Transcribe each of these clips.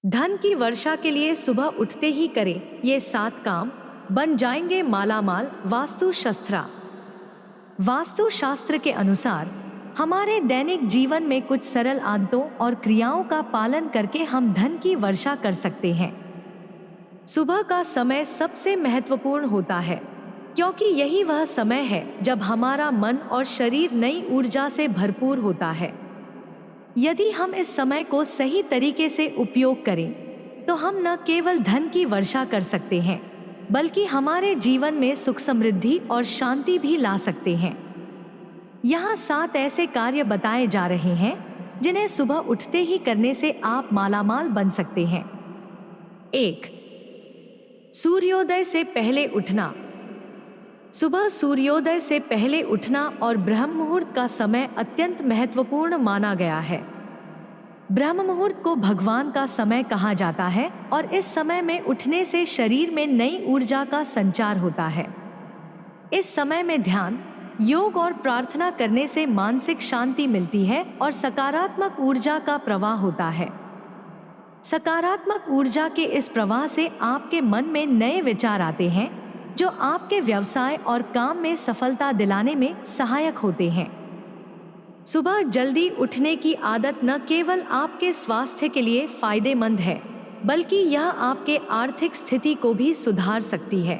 धन की वर्षा के लिए सुबह उठते ही करें ये 7 काम, बन जाएंगे मालामाल। वास्तु शास्त्र के अनुसार हमारे दैनिक जीवन में कुछ सरल आदतों और क्रियाओं का पालन करके हम धन की वर्षा कर सकते हैं। सुबह का समय सबसे महत्वपूर्ण होता है, क्योंकि यही वह समय है जब हमारा मन और शरीर नई ऊर्जा से भरपूर होता है। यदि हम इस समय को सही तरीके से उपयोग करें तो हम न केवल धन की वर्षा कर सकते हैं, बल्कि हमारे जीवन में सुख, समृद्धि और शांति भी ला सकते हैं। यहाँ 7 ऐसे कार्य बताए जा रहे हैं जिन्हें सुबह उठते ही करने से आप मालामाल बन सकते हैं। 1. सूर्योदय से पहले उठना। सुबह सूर्योदय से पहले उठना और ब्रह्म मुहूर्त का समय अत्यंत महत्वपूर्ण माना गया है। ब्रह्म मुहूर्त को भगवान का समय कहा जाता है और इस समय में उठने से शरीर में नई ऊर्जा का संचार होता है। इस समय में ध्यान, योग और प्रार्थना करने से मानसिक शांति मिलती है और सकारात्मक ऊर्जा का प्रवाह होता है। सकारात्मक ऊर्जा के इस प्रवाह से आपके मन में नए विचार आते हैं जो आपके व्यवसाय और काम में सफलता दिलाने में सहायक होते हैं। सुबह जल्दी उठने की आदत न केवल आपके स्वास्थ्य के लिए फायदेमंद है, बल्कि यह आपके आर्थिक स्थिति को भी सुधार सकती है।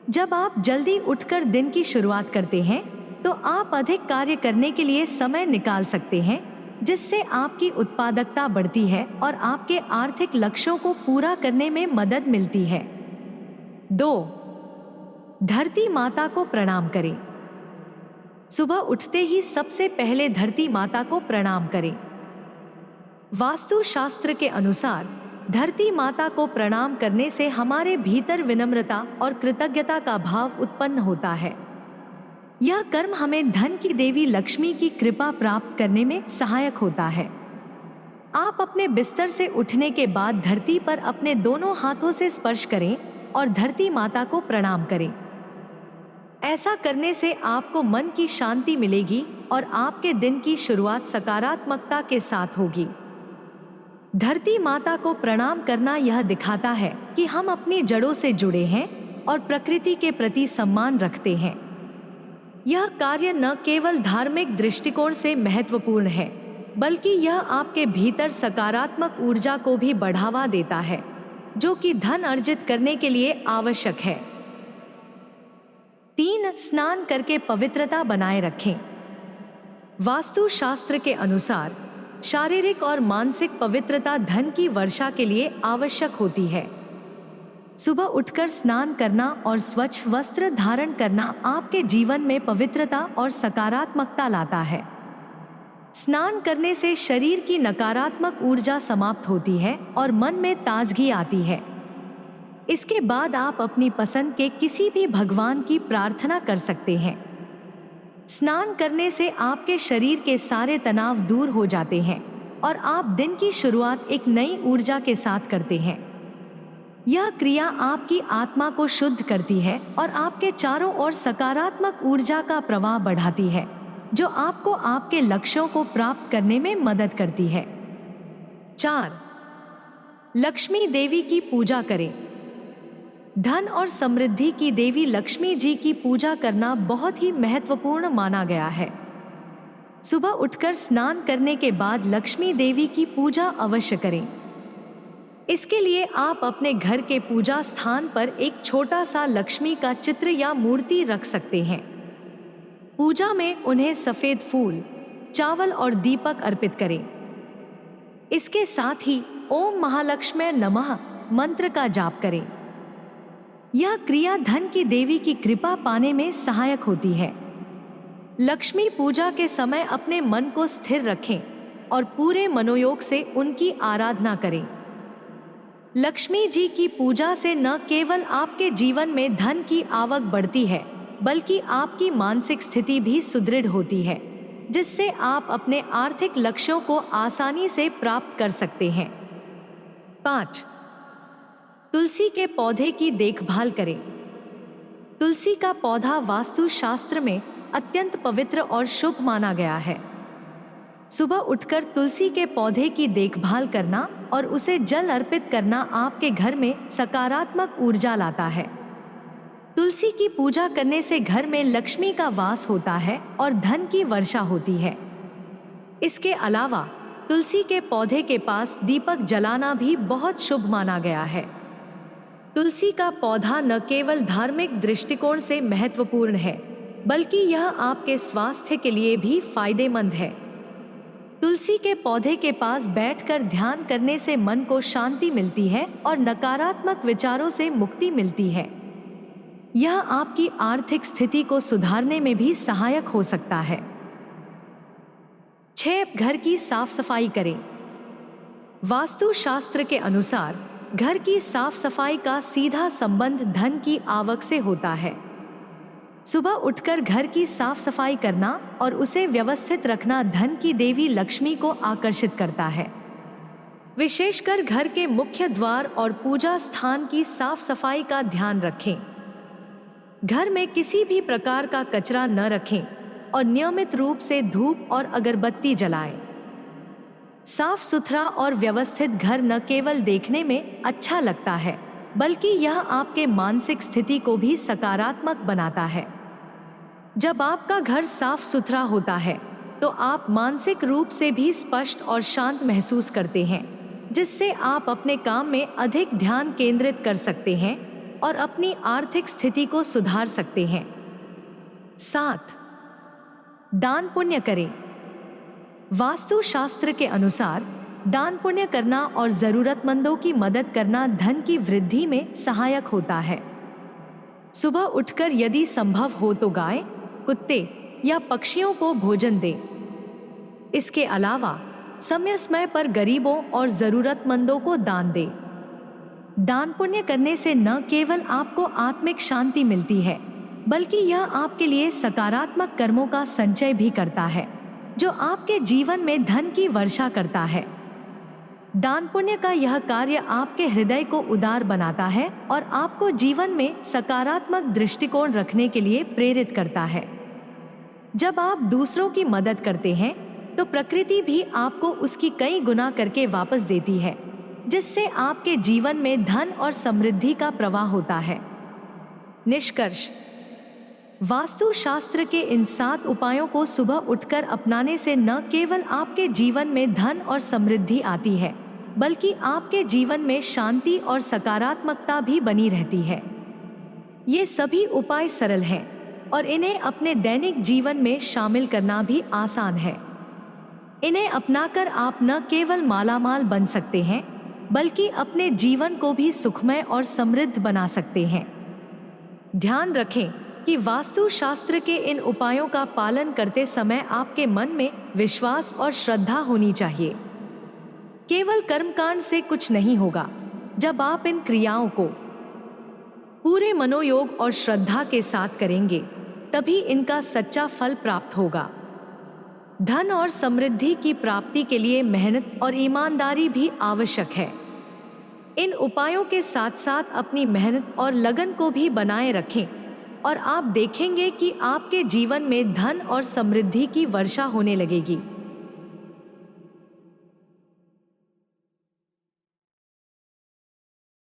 जब आप जल्दी उठकर दिन की शुरुआत करते हैं तो आप अधिक कार्य करने के लिए समय निकाल सकते हैं, जिससे आपकी उत्पादकता बढ़ती है और आपके आर्थिक लक्ष्यों को पूरा करने में मदद मिलती है। 2. धरती माता को प्रणाम करें। सुबह उठते ही सबसे पहले धरती माता को प्रणाम करें। वास्तु शास्त्र के अनुसार धरती माता को प्रणाम करने से हमारे भीतर विनम्रता और कृतज्ञता का भाव उत्पन्न होता है। यह कर्म हमें धन की देवी लक्ष्मी की कृपा प्राप्त करने में सहायक होता है। आप अपने बिस्तर से उठने के बाद धरती पर अपने दोनों हाथों से स्पर्श करें और धरती माता को प्रणाम करें। ऐसा करने से आपको मन की शांति मिलेगी और आपके दिन की शुरुआत सकारात्मकता के साथ होगी। धरती माता को प्रणाम करना यह दिखाता है कि हम अपनी जड़ों से जुड़े हैं और प्रकृति के प्रति सम्मान रखते हैं। यह कार्य न केवल धार्मिक दृष्टिकोण से महत्वपूर्ण है, बल्कि यह आपके भीतर सकारात्मक ऊर्जा को भी बढ़ावा देता है, जो कि धन अर्जित करने के लिए आवश्यक है। 3. स्नान करके पवित्रता बनाए रखें। वास्तु शास्त्र के अनुसार शारीरिक और मानसिक पवित्रता धन की वर्षा के लिए आवश्यक होती है। सुबह उठकर स्नान करना और स्वच्छ वस्त्र धारण करना आपके जीवन में पवित्रता और सकारात्मकता लाता है। स्नान करने से शरीर की नकारात्मक ऊर्जा समाप्त होती है और मन में ताजगी आती है। इसके बाद आप अपनी पसंद के किसी भी भगवान की प्रार्थना कर सकते हैं। स्नान करने से आपके शरीर के सारे तनाव दूर हो जाते हैं और आप दिन की शुरुआत एक नई ऊर्जा के साथ करते हैं। यह क्रिया आपकी आत्मा को शुद्ध करती है और आपके चारों ओर सकारात्मक ऊर्जा का प्रवाह बढ़ाती है, जो आपको आपके लक्ष्यों को प्राप्त करने में मदद करती है। 4. लक्ष्मी देवी की पूजा करें। धन और समृद्धि की देवी लक्ष्मी जी की पूजा करना बहुत ही महत्वपूर्ण माना गया है। सुबह उठकर स्नान करने के बाद लक्ष्मी देवी की पूजा अवश्य करें। इसके लिए आप अपने घर के पूजा स्थान पर एक छोटा सा लक्ष्मी का चित्र या मूर्ति रख सकते हैं। पूजा में उन्हें सफेद फूल, चावल और दीपक अर्पित करें। इसके साथ ही ओम महालक्ष्मी नमः मंत्र का जाप करें। यह क्रिया धन की देवी की कृपा पाने में सहायक होती है। लक्ष्मी पूजा के समय अपने मन को स्थिर रखें और पूरे मनोयोग से उनकी आराधना करें। लक्ष्मी जी की पूजा से न केवल आपके जीवन में धन की आवक बढ़ती है, बल्कि आपकी मानसिक स्थिति भी सुदृढ़ होती है, जिससे आप अपने आर्थिक लक्ष्यों को आसानी से प्राप्त कर सकते हैं। 5. तुलसी के पौधे की देखभाल करें। तुलसी का पौधा वास्तु शास्त्र में अत्यंत पवित्र और शुभ माना गया है। सुबह उठकर तुलसी के पौधे की देखभाल करना और उसे जल अर्पित करना आपके घर में सकारात्मक ऊर्जा लाता है। तुलसी की पूजा करने से घर में लक्ष्मी का वास होता है और धन की वर्षा होती है। इसके अलावा तुलसी के पौधे के पास दीपक जलाना भी बहुत शुभ माना गया है। तुलसी का पौधा न केवल धार्मिक दृष्टिकोण से महत्वपूर्ण है, बल्कि यह आपके स्वास्थ्य के लिए भी फायदेमंद है। तुलसी के पौधे के पास बैठकर ध्यान करने से मन को शांति मिलती है और नकारात्मक विचारों से मुक्ति मिलती है। यह आपकी आर्थिक स्थिति को सुधारने में भी सहायक हो सकता है। 6. घर की साफ सफाई करें। वास्तु शास्त्र के अनुसार घर की साफ सफाई का सीधा संबंध धन की आवक से होता है। सुबह उठकर घर की साफ सफाई करना और उसे व्यवस्थित रखना धन की देवी लक्ष्मी को आकर्षित करता है। विशेषकर घर के मुख्य द्वार और पूजा स्थान की साफ सफाई का ध्यान रखें। घर में किसी भी प्रकार का कचरा न रखें और नियमित रूप से धूप और अगरबत्ती जलाएं। साफ सुथरा और व्यवस्थित घर न केवल देखने में अच्छा लगता है, बल्कि यह आपके मानसिक स्थिति को भी सकारात्मक बनाता है। जब आपका घर साफ सुथरा होता है तो आप मानसिक रूप से भी स्पष्ट और शांत महसूस करते हैं, जिससे आप अपने काम में अधिक ध्यान केंद्रित कर सकते हैं और अपनी आर्थिक स्थिति को सुधार सकते हैं। 7. दान पुण्य करें। वास्तु शास्त्र के अनुसार दान पुण्य करना और जरूरतमंदों की मदद करना धन की वृद्धि में सहायक होता है। सुबह उठकर यदि संभव हो तो गाय, कुत्ते या पक्षियों को भोजन दें। इसके अलावा समय समय पर गरीबों और जरूरतमंदों को दान दें। दान पुण्य करने से न केवल आपको आत्मिक शांति मिलती है, बल्कि यह आपके लिए सकारात्मक कर्मों का संचय भी करता है, जो आपके जीवन में धन की वर्षा करता है। दान पुण्य का यह कार्य आपके हृदय को उदार बनाता है और आपको जीवन में सकारात्मक दृष्टिकोण रखने के लिए प्रेरित करता है। जब आप दूसरों की मदद करते हैं तो प्रकृति भी आपको उसकी कई गुना करके वापस देती है, जिससे आपके जीवन में धन और समृद्धि का प्रवाह होता है। निष्कर्ष: वास्तु शास्त्र के इन 7 उपायों को सुबह उठकर अपनाने से न केवल आपके जीवन में धन और समृद्धि आती है, बल्कि आपके जीवन में शांति और सकारात्मकता भी बनी रहती है। ये सभी उपाय सरल हैं और इन्हें अपने दैनिक जीवन में शामिल करना भी आसान है। इन्हें अपनाकर आप न केवल मालामाल बन सकते हैं, बल्कि अपने जीवन को भी सुखमय और समृद्ध बना सकते हैं। ध्यान रखें कि वास्तु शास्त्र के इन उपायों का पालन करते समय आपके मन में विश्वास और श्रद्धा होनी चाहिए। केवल कर्मकांड से कुछ नहीं होगा। जब आप इन क्रियाओं को पूरे मनोयोग और श्रद्धा के साथ करेंगे, तभी इनका सच्चा फल प्राप्त होगा। धन और समृद्धि की प्राप्ति के लिए मेहनत और ईमानदारी भी आवश्यक है। इन उपायों के साथ साथ अपनी मेहनत और लगन को भी बनाए रखें और आप देखेंगे कि आपके जीवन में धन और समृद्धि की वर्षा होने लगेगी।